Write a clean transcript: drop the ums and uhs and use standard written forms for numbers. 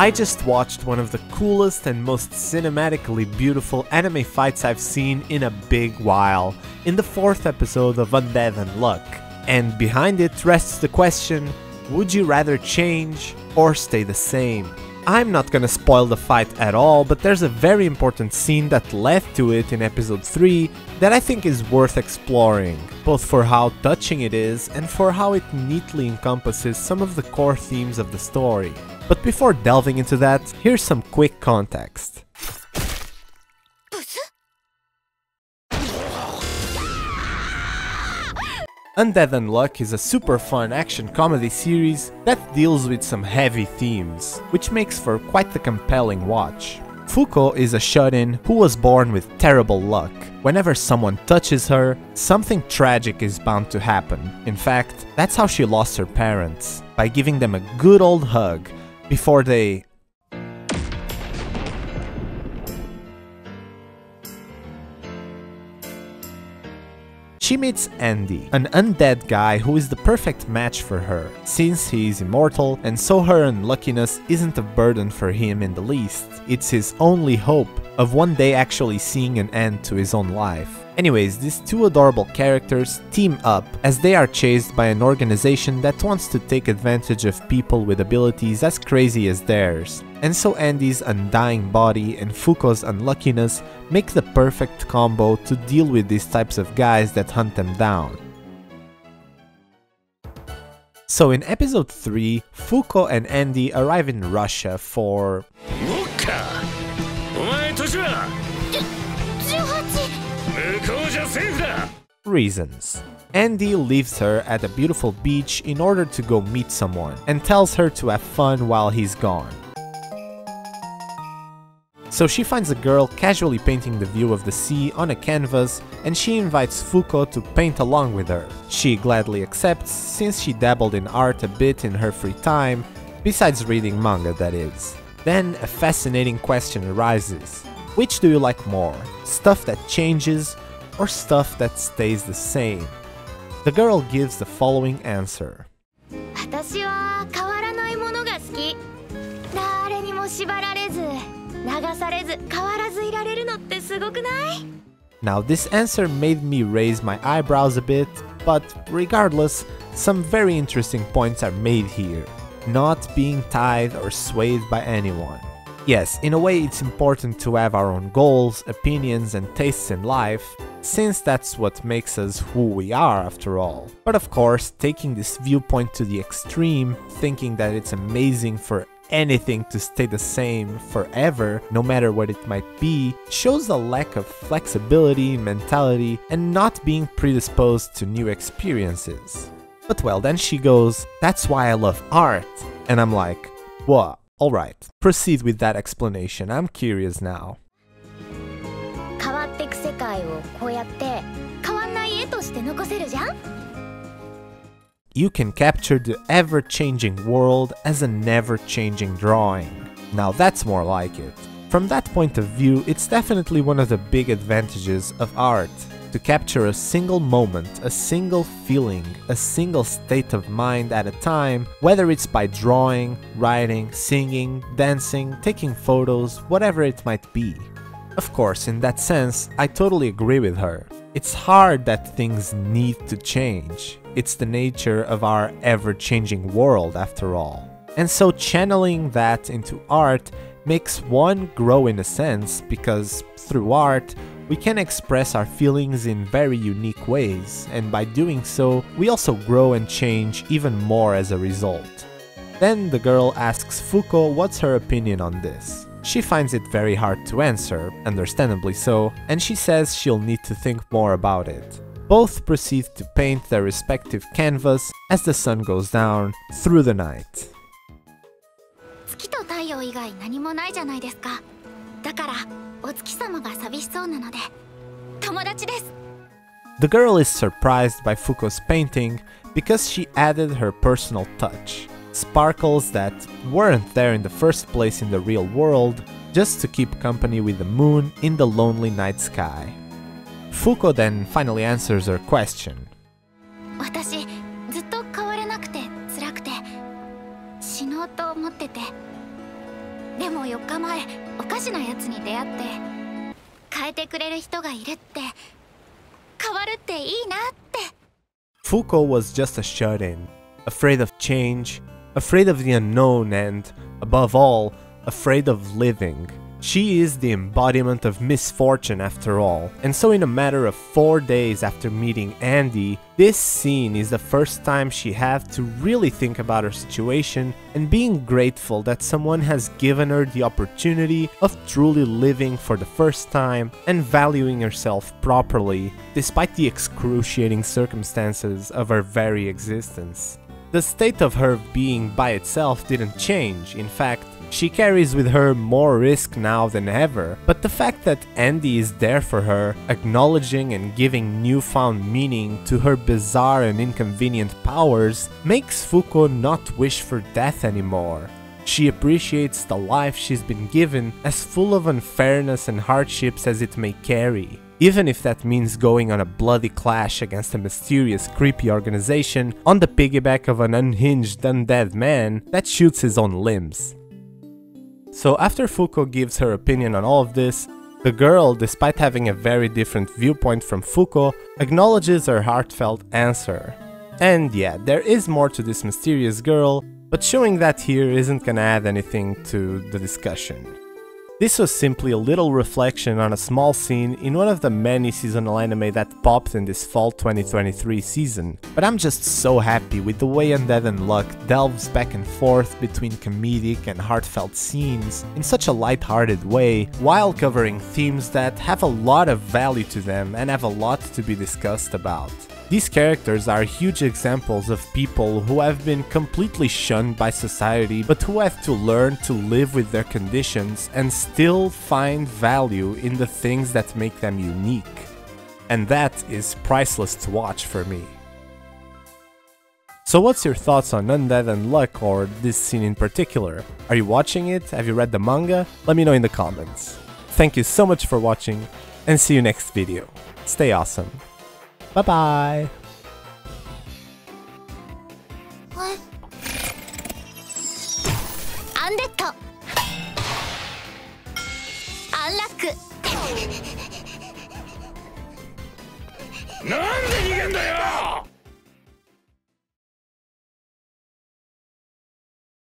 I just watched one of the coolest and most cinematically beautiful anime fights I've seen in a big while, in the 4th episode of Undead Unluck. And behind it rests the question, would you rather change or stay the same? I'm not gonna spoil the fight at all, but there's a very important scene that led to it in episode 3 that I think is worth exploring, both for how touching it is and for how it neatly encompasses some of the core themes of the story. But before delving into that, here's some quick context. Undead Unluck is a super fun action comedy series that deals with some heavy themes, which makes for quite the compelling watch. Fuuko is a shounen who was born with terrible luck. Whenever someone touches her, something tragic is bound to happen. In fact, that's how she lost her parents, by giving them a good old hug before they... She meets Andy, an undead guy who is the perfect match for her, since he is immortal and so her unluckiness isn't a burden for him in the least. It's his only hope of one day actually seeing an end to his own life. Anyways, these two adorable characters team up as they are chased by an organization that wants to take advantage of people with abilities as crazy as theirs. And so Andy's undying body and Fuuko's unluckiness make the perfect combo to deal with these types of guys that hunt them down. So in episode 3, Fuuko and Andy arrive in Russia for... reasons. Andy leaves her at a beautiful beach in order to go meet someone, and tells her to have fun while he's gone. So she finds a girl casually painting the view of the sea on a canvas, and she invites Fuuko to paint along with her. She gladly accepts, since she dabbled in art a bit in her free time, besides reading manga, that is. Then a fascinating question arises. Which do you like more? Stuff that changes or stuff that stays the same? The girl gives the following answer. Now this answer made me raise my eyebrows a bit, but regardless, some very interesting points are made here. Not being tied or swayed by anyone. Yes, in a way it's important to have our own goals, opinions and tastes in life, since that's what makes us who we are after all. But of course, taking this viewpoint to the extreme, thinking that it's amazing for anything to stay the same forever, no matter what it might be, shows a lack of flexibility, mentality, and not being predisposed to new experiences. But well, then she goes, "That's why I love art." And I'm like, what? Alright, proceed with that explanation, I'm curious now. You can capture the ever-changing world as a never-changing drawing. Now that's more like it. From that point of view, it's definitely one of the big advantages of art. To capture a single moment, a single feeling, a single state of mind at a time, whether it's by drawing, writing, singing, dancing, taking photos, whatever it might be. Of course, in that sense, I totally agree with her. It's hard that things need to change. It's the nature of our ever-changing world after all. And so channeling that into art makes one grow in a sense, because through art, we can express our feelings in very unique ways, and by doing so, we also grow and change even more as a result. Then the girl asks Fuuko what's her opinion on this. She finds it very hard to answer, understandably so, and she says she'll need to think more about it. Both proceed to paint their respective canvas as the sun goes down through the night. The girl is surprised by Fuuko's painting because she added her personal touch. Sparkles that weren't there in the first place in the real world, just to keep company with the moon in the lonely night sky. Fuuko then finally answers her question. でも4日前おかしなやつに出会って変えてくれる人がいるって変わるっていいなって。 Fuuko was just a shut-in, afraid of change, afraid of the unknown and, above all, afraid of living. She is the embodiment of misfortune after all, and so in a matter of 4 days after meeting Andy, this scene is the first time she had to really think about her situation and being grateful that someone has given her the opportunity of truly living for the first time and valuing herself properly, despite the excruciating circumstances of her very existence. The state of her being by itself didn't change. In fact, she carries with her more risk now than ever, but the fact that Andy is there for her, acknowledging and giving newfound meaning to her bizarre and inconvenient powers, makes Fuuko not wish for death anymore. She appreciates the life she's been given, as full of unfairness and hardships as it may carry. Even if that means going on a bloody clash against a mysterious, creepy organization on the piggyback of an unhinged undead man that shoots his own limbs. So after Fuuko gives her opinion on all of this, the girl, despite having a very different viewpoint from Fuuko, acknowledges her heartfelt answer. And yeah, there is more to this mysterious girl, but showing that here isn't gonna add anything to the discussion. This was simply a little reflection on a small scene in one of the many seasonal anime that popped in this fall 2023 season, but I'm just so happy with the way Undead Unluck delves back and forth between comedic and heartfelt scenes in such a light-hearted way, while covering themes that have a lot of value to them and have a lot to be discussed about. These characters are huge examples of people who have been completely shunned by society, but who have to learn to live with their conditions and still find value in the things that make them unique. And that is priceless to watch for me. So what's your thoughts on Undead Unluck or this scene in particular? Are you watching it? Have you read the manga? Let me know in the comments. Thank you so much for watching, and see you next video. Stay awesome. Bye bye. Undead Unluck. なんで逃げんだよ！